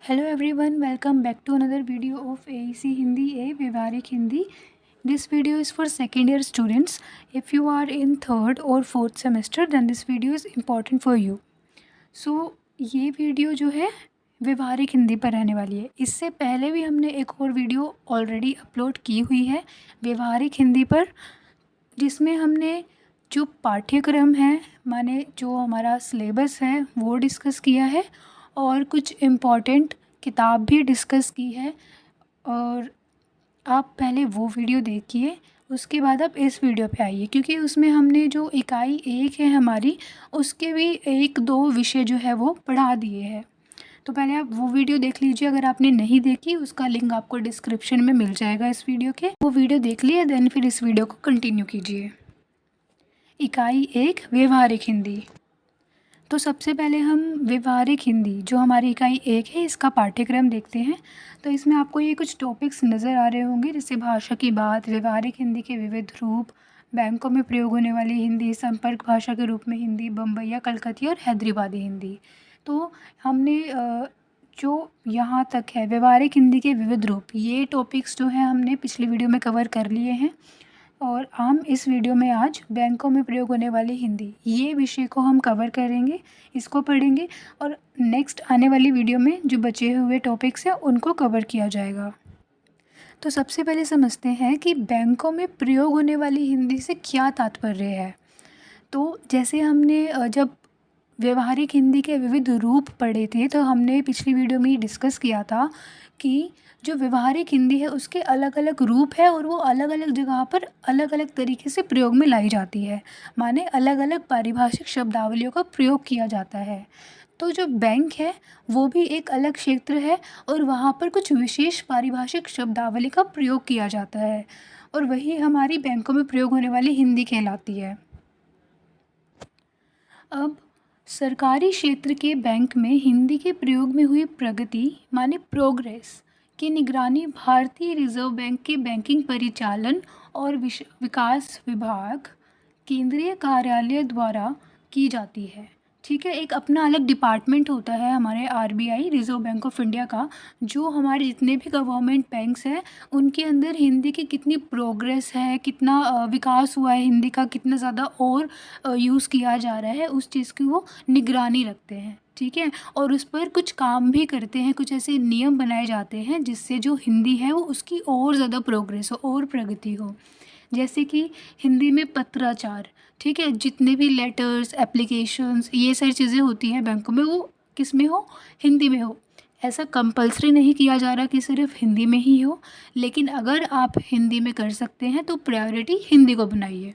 Hello everyone, welcome back to another video of AEC Hindi A Vyavaharik Hindi. This video is for second year students. If you are in third or fourth semester then this video is important for you. So ये video जो है व्यवहारिक हिंदी पर रहने वाली है। इससे पहले भी हमने एक और वीडियो ऑलरेडी अपलोड की हुई है व्यवहारिक हिंदी पर, जिसमें हमने जो पाठ्यक्रम है माने जो हमारा सिलेबस है वो डिस्कस किया है और कुछ इम्पॉर्टेंट किताब भी डिस्कस की है। और आप पहले वो वीडियो देखिए, उसके बाद आप इस वीडियो पे आइए, क्योंकि उसमें हमने जो इकाई 1 है हमारी, उसके भी 1-2 विषय जो है वो पढ़ा दिए हैं। तो पहले आप वो वीडियो देख लीजिए, अगर आपने नहीं देखी उसका लिंक आपको डिस्क्रिप्शन में मिल जाएगा इस वीडियो के। वो वीडियो देख लिए देन फिर इस वीडियो को कंटिन्यू कीजिए। इकाई 1 व्यवहारिक हिंदी। तो सबसे पहले हम व्यवहारिक हिंदी जो हमारी इकाई 1 है इसका पाठ्यक्रम देखते हैं। तो इसमें आपको ये कुछ टॉपिक्स नज़र आ रहे होंगे, जैसे भाषा की बात, व्यवहारिक हिंदी के विविध रूप, बैंकों में प्रयोग होने वाली हिंदी, संपर्क भाषा के रूप में हिंदी, बम्बईया, कलकतिया और हैदराबादी हिंदी। तो हमने जो यहाँ तक है व्यवहारिक हिंदी के विविध रूप, ये टॉपिक्स जो हैं हमने पिछली वीडियो में कवर कर लिए हैं। और हम इस वीडियो में आज बैंकों में प्रयोग होने वाली हिंदी, ये विषय को हम कवर करेंगे, इसको पढ़ेंगे और नेक्स्ट आने वाली वीडियो में जो बचे हुए टॉपिक्स हैं उनको कवर किया जाएगा। तो सबसे पहले समझते हैं कि बैंकों में प्रयोग होने वाली हिंदी से क्या तात्पर्य है। तो जैसे हमने जब व्यवहारिक हिंदी के विविध रूप पढ़े थे तो हमने पिछली वीडियो में डिस्कस किया था कि जो व्यवहारिक हिंदी है उसके अलग अलग रूप है और वो अलग अलग जगह पर अलग अलग तरीके से प्रयोग में लाई जाती है, माने अलग अलग पारिभाषिक शब्दावलियों का प्रयोग किया जाता है। तो जो बैंक है वो भी एक अलग क्षेत्र है और वहाँ पर कुछ विशेष पारिभाषिक शब्दावली का प्रयोग किया जाता है और वही हमारी बैंकों में प्रयोग होने वाली हिंदी कहलाती है। अब सरकारी क्षेत्र के बैंक में हिंदी के प्रयोग में हुई प्रगति माने प्रोग्रेस की निगरानी भारतीय रिजर्व बैंक के बैंकिंग परिचालन और विकास विभाग केंद्रीय कार्यालय द्वारा की जाती है। ठीक है, एक अपना अलग डिपार्टमेंट होता है हमारे RBI reserve bank of India का, जो हमारे जितने भी गवर्नमेंट बैंक्स हैं उनके अंदर हिंदी की कितनी प्रोग्रेस है, कितना विकास हुआ है हिंदी का, कितना ज़्यादा और यूज़ किया जा रहा है, उस चीज़ की वो निगरानी रखते हैं। ठीक है, और उस पर कुछ काम भी करते हैं, कुछ ऐसे नियम बनाए जाते हैं जिससे जो हिंदी है वो उसकी और ज़्यादा प्रोग्रेस हो और प्रगति हो। जैसे कि हिंदी में पत्राचार, ठीक है, जितने भी लेटर्स, एप्लीकेशंस, ये सारी चीज़ें होती हैं बैंकों में, वो किस में हो, हिंदी में हो। ऐसा कंपल्सरी नहीं किया जा रहा कि सिर्फ हिंदी में ही हो, लेकिन अगर आप हिंदी में कर सकते हैं तो प्रायोरिटी हिंदी को बनाइए।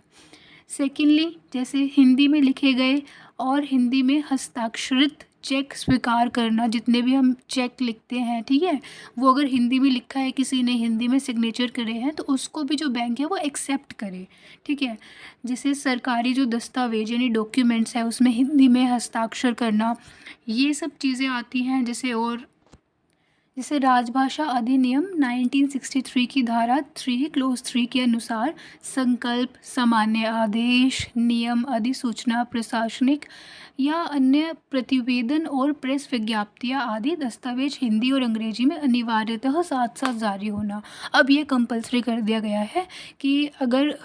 सेकेंडली, जैसे हिंदी में लिखे गए और हिंदी में हस्ताक्षरित चेक स्वीकार करना, जितने भी हम चेक लिखते हैं, ठीक है, वो अगर हिंदी में लिखा है, किसी ने हिंदी में सिग्नेचर करे हैं तो उसको भी जो बैंक है वो एक्सेप्ट करे। ठीक है, जैसे सरकारी जो दस्तावेज यानी डॉक्यूमेंट्स है उसमें हिंदी में हस्ताक्षर करना, ये सब चीज़ें आती हैं। जैसे राजभाषा अधिनियम 1963 की धारा 3 क्लोज 3 के अनुसार संकल्प, सामान्य आदेश, नियम, अधिसूचना, प्रशासनिक या अन्य प्रतिवेदन और प्रेस विज्ञप्तियाँ आदि दस्तावेज हिंदी और अंग्रेजी में अनिवार्यतः साथ साथ जारी होना। अब ये कंपलसरी कर दिया गया है कि अगर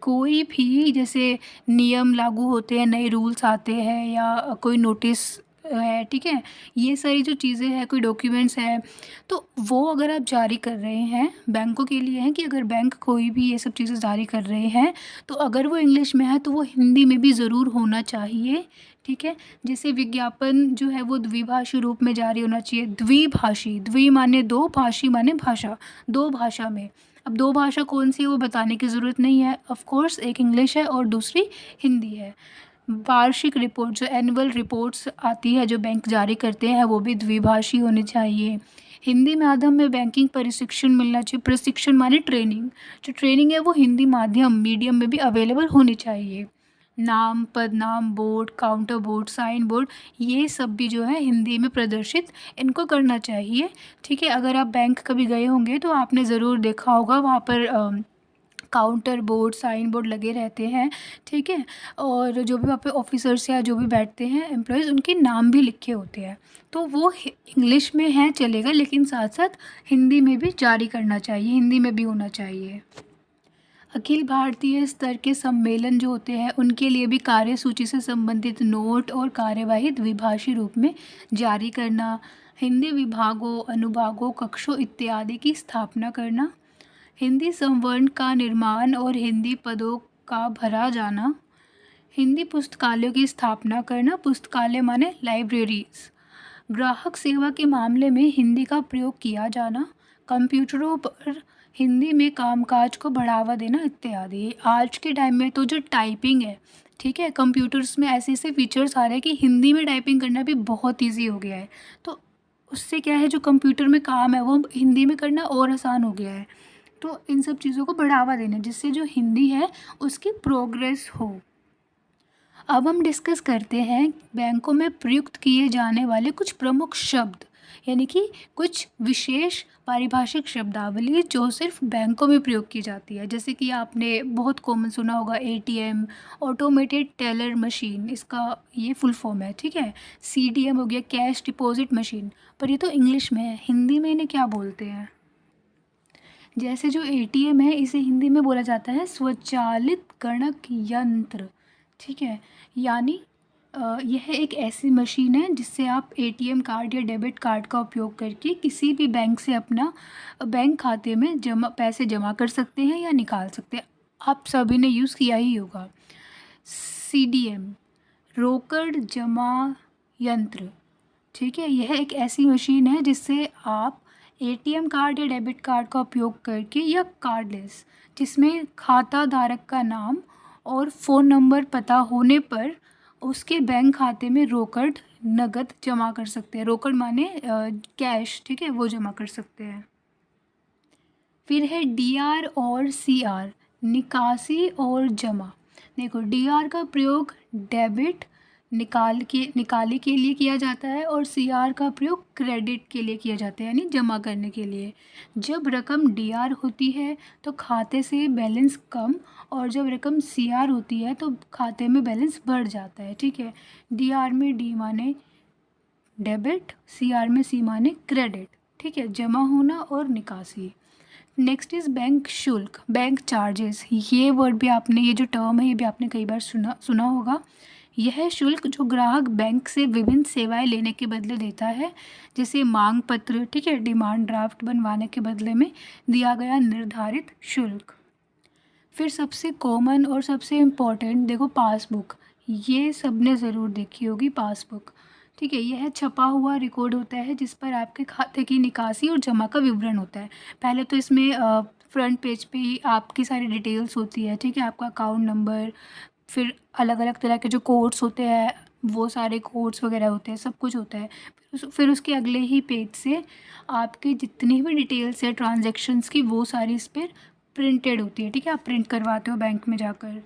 कोई भी जैसे नियम लागू होते हैं, नए रूल्स आते हैं या कोई नोटिस है, ठीक है, ये सारी जो चीज़ें हैं, कोई डॉक्यूमेंट्स हैं, तो वो अगर आप जारी कर रहे हैं, बैंकों के लिए हैं कि अगर बैंक कोई भी ये सब चीज़ें जारी कर रहे हैं तो अगर वो इंग्लिश में है तो वो हिंदी में भी ज़रूर होना चाहिए। ठीक है, जैसे विज्ञापन जो है वो द्विभाषी रूप में जारी होना चाहिए। द्विभाषी, द्वि माने दो, भाषी माने भाषा, दो भाषा में। अब दो भाषा कौन सी है वो बताने की ज़रूरत नहीं है, ऑफ कोर्स एक इंग्लिश है और दूसरी हिंदी है। वार्षिक रिपोर्ट जो एनुअल रिपोर्ट्स आती है जो बैंक जारी करते हैं वो भी द्विभाषी होनी चाहिए। हिंदी माध्यम में बैंकिंग प्रशिक्षण मिलना चाहिए। प्रशिक्षण माने ट्रेनिंग, जो ट्रेनिंग है वो हिंदी माध्यम मीडियम में भी अवेलेबल होनी चाहिए। नाम, पदनाम, board, counter board, sign board, ये सब भी जो है हिंदी में प्रदर्शित इनको करना चाहिए। ठीक है, अगर आप बैंक कभी गए होंगे तो आपने ज़रूर देखा होगा वहाँ पर काउंटर बोर्ड, साइन बोर्ड लगे रहते हैं, ठीक है। और जो भी वहाँ पे ऑफिसर्स या जो भी बैठते हैं एम्प्लॉयज़, उनके नाम भी लिखे होते हैं। तो वो इंग्लिश में है चलेगा, लेकिन साथ साथ हिंदी में भी जारी करना चाहिए, हिंदी में भी होना चाहिए। अखिल भारतीय स्तर के सम्मेलन जो होते हैं उनके लिए भी कार्यसूची से संबंधित नोट और कार्यवाही द्विभाषी रूप में जारी करना, हिंदी विभागों, अनुभागों, कक्षों इत्यादि की स्थापना करना, हिंदी संवर्ण का निर्माण और हिंदी पदों का भरा जाना, हिंदी पुस्तकालयों की स्थापना करना, पुस्तकालय माने लाइब्रेरीज, ग्राहक सेवा के मामले में हिंदी का प्रयोग किया जाना, कंप्यूटरों पर हिंदी में कामकाज को बढ़ावा देना इत्यादि। आज के टाइम में तो जो टाइपिंग है, ठीक है, कंप्यूटर्स में ऐसे ऐसे फीचर्स आ रहे हैं कि हिंदी में टाइपिंग करना भी बहुत इजी हो गया है। तो उससे क्या है, जो कंप्यूटर में काम है वो हिंदी में करना और आसान हो गया है। तो इन सब चीज़ों को बढ़ावा देना जिससे जो हिंदी है उसकी प्रोग्रेस हो। अब हम डिस्कस करते हैं बैंकों में प्रयुक्त किए जाने वाले कुछ प्रमुख शब्द, यानी कि कुछ विशेष पारिभाषिक शब्दावली जो सिर्फ बैंकों में प्रयोग की जाती है। जैसे कि आपने बहुत कॉमन सुना होगा एटीएम, ऑटोमेटेड टेलर मशीन, इसका ये फुल फॉर्म है, ठीक है। सीडीएम हो गया, कैश डिपॉजिट मशीन, पर ये तो इंग्लिश में है, हिंदी में इन्हें क्या बोलते हैं। जैसे जो एटीएम है इसे हिंदी में बोला जाता है स्वचालित गणक यंत्र, ठीक है। यानी यह एक ऐसी मशीन है जिससे आप एटीएम कार्ड या डेबिट कार्ड का उपयोग करके किसी भी बैंक से अपना बैंक खाते में पैसे जमा कर सकते हैं या निकाल सकते हैं। आप सभी ने यूज़ किया ही होगा। सीडीएम, रोकड़ जमा यंत्र, ठीक है। यह एक ऐसी मशीन है जिससे आप एटीएम कार्ड या डेबिट कार्ड का उपयोग करके या कार्डलेस, जिसमें खाता धारक का नाम और फ़ोन नंबर पता होने पर उसके बैंक खाते में रोकड़ नगद जमा कर सकते हैं। रोकड़ माने कैश, ठीक है, वो जमा कर सकते हैं। फिर है डीआर और सीआर, निकासी और जमा। देखो, डीआर का प्रयोग डेबिट निकाले के लिए किया जाता है और सीआर का प्रयोग क्रेडिट के लिए किया जाता है, यानी जमा करने के लिए। जब रकम डीआर होती है तो खाते से बैलेंस कम, और जब रकम सीआर होती है तो खाते में बैलेंस बढ़ जाता है, ठीक है। डीआर में डी माने डेबिट, सीआर में सी माने क्रेडिट, ठीक है, जमा होना और निकासी। नेक्स्ट इज़ बैंक शुल्क, बैंक चार्जेस। ये वर्ड भी आपने, ये जो टर्म है ये भी आपने कई बार सुना होगा। यह शुल्क जो ग्राहक बैंक से विभिन्न सेवाएं लेने के बदले देता है, जैसे मांग पत्र, ठीक है, डिमांड ड्राफ्ट बनवाने के बदले में दिया गया निर्धारित शुल्क। फिर सबसे कॉमन और सबसे इम्पॉर्टेंट देखो, पासबुक। ये सबने ज़रूर देखी होगी पासबुक, ठीक है। यह छपा हुआ रिकॉर्ड होता है जिस पर आपके खाते की निकासी और जमा का विवरण होता है। पहले तो इसमें फ्रंट पेज पे ही आपकी सारी डिटेल्स होती है, ठीक है, आपका अकाउंट नंबर, फिर अलग अलग तरह के जो कोड्स होते हैं वो सारे कोड्स वगैरह होते हैं, सब कुछ होता है। फिर उसके अगले ही पेज से आपके जितनी भी डिटेल्स है ट्रांजैक्शंस की वो सारी इस पर प्रिंटेड होती है, ठीक है, आप प्रिंट करवाते हो बैंक में जाकर।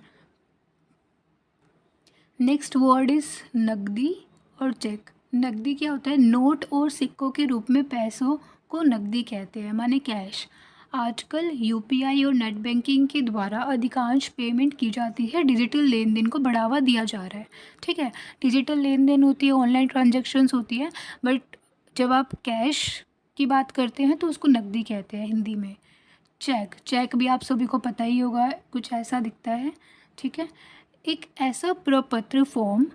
नेक्स्ट वर्ड इज़ नकदी और चेक। नकदी क्या होता है, नोट और सिक्कों के रूप में पैसों को नकदी कहते हैं, माने कैश। आजकल यूपीआई और नेट बैंकिंग के द्वारा अधिकांश पेमेंट की जाती है, डिजिटल लेन देन को बढ़ावा दिया जा रहा है, ठीक है। डिजिटल लेन देन होती है, ऑनलाइन ट्रांजैक्शंस होती है, बट जब आप कैश की बात करते हैं तो उसको नकदी कहते हैं हिंदी में। चेक भी आप सभी को पता ही होगा, कुछ ऐसा दिखता है, ठीक है। एक ऐसा प्रपत्र फॉर्म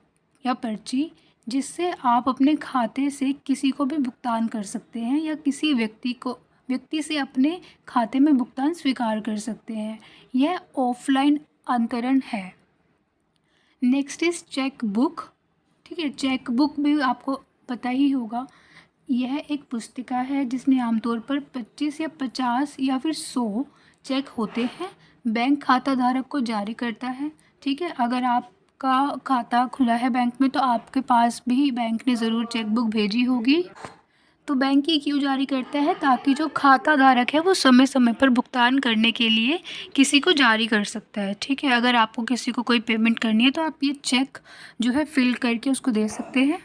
या पर्ची जिससे आप अपने खाते से किसी को भी भुगतान कर सकते हैं या किसी व्यक्ति से अपने खाते में भुगतान स्वीकार कर सकते हैं। यह ऑफलाइन अंतरण है। नेक्स्ट इज़ चेक बुक, ठीक है। चेक बुक भी आपको पता ही होगा, यह एक पुस्तिका है जिसमें आमतौर पर 25 या 50 या फिर 100 चेक होते हैं, बैंक खाता धारक को जारी करता है, ठीक है। अगर आपका खाता खुला है बैंक में तो आपके पास भी बैंक ने ज़रूर चेक बुक भेजी होगी। तो बैंक ही क्यों जारी करता है, ताकि जो खाता धारक है वो समय समय पर भुगतान करने के लिए किसी को जारी कर सकता है, ठीक है। अगर आपको किसी को कोई पेमेंट करनी है तो आप ये चेक जो है फिल करके उसको दे सकते हैं।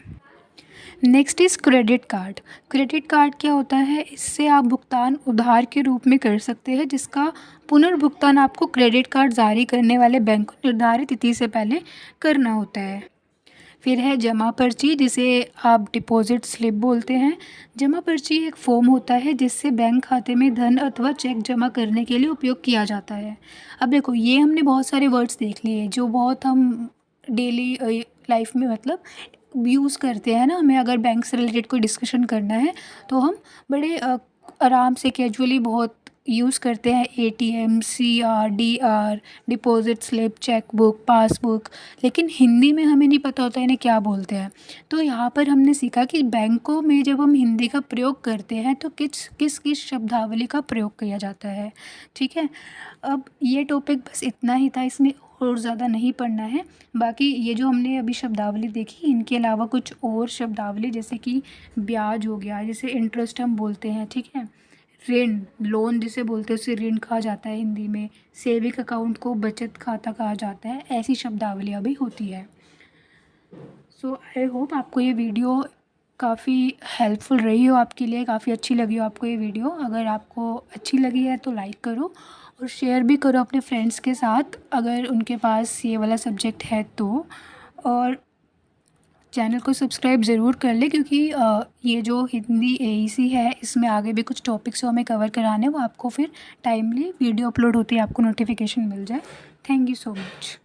Next is credit card. Credit card क्या होता है? इससे आप भुगतान उधार के रूप में कर सकते हैं, जिसका पुनर्भुगतान आपको क्रेडिट कार्ड जारी करने वाले बैंक को निर्धारित तिथि से पहले करना होता है। फिर है जमा पर्ची, जिसे आप डिपॉजिट स्लिप बोलते हैं। जमा पर्ची एक फॉर्म होता है जिससे बैंक खाते में धन अथवा चेक जमा करने के लिए उपयोग किया जाता है। अब देखो, ये हमने बहुत सारे वर्ड्स देख लिए जो बहुत हम डेली लाइफ में मतलब यूज़ करते हैं ना। हमें अगर बैंक से रिलेटेड कोई डिस्कशन करना है तो हम बड़े आराम से कैजुअली बहुत यूज़ करते हैं। ATM, CR, DR, deposit slip, cheque book, passbook. लेकिन हिंदी में हमें नहीं पता होता इन्हें क्या बोलते हैं। तो यहाँ पर हमने सीखा कि बैंकों में जब हम हिंदी का प्रयोग करते हैं तो किस किस किस शब्दावली का प्रयोग किया जाता है। ठीक है, अब ये टॉपिक बस इतना ही था, इसमें और ज़्यादा नहीं पढ़ना है। बाकी ये जो हमने अभी शब्दावली देखी, इनके अलावा कुछ और शब्दावली जैसे कि ब्याज हो गया, जिसे इंटरेस्ट हम बोलते हैं। ठीक है, ऋण, लोन जिसे बोलते हैं उसे ऋण कहा जाता है हिंदी में। सेविंग अकाउंट को बचत खाता कहा जाता है। ऐसी शब्दावलियाँ भी होती है। सो आई होप आपको ये वीडियो काफ़ी हेल्पफुल रही हो, आपके लिए काफ़ी अच्छी लगी हो आपको ये वीडियो। अगर आपको अच्छी लगी है तो लाइक करो और शेयर भी करो अपने फ्रेंड्स के साथ अगर उनके पास ये वाला सब्जेक्ट है तो। और चैनल को सब्सक्राइब ज़रूर कर ले, क्योंकि ये जो हिंदी एईसी है इसमें आगे भी कुछ टॉपिक्स जो हमें कवर कराने हैं वो आपको फिर टाइमली वीडियो अपलोड होती है आपको नोटिफिकेशन मिल जाए। Thank you so much.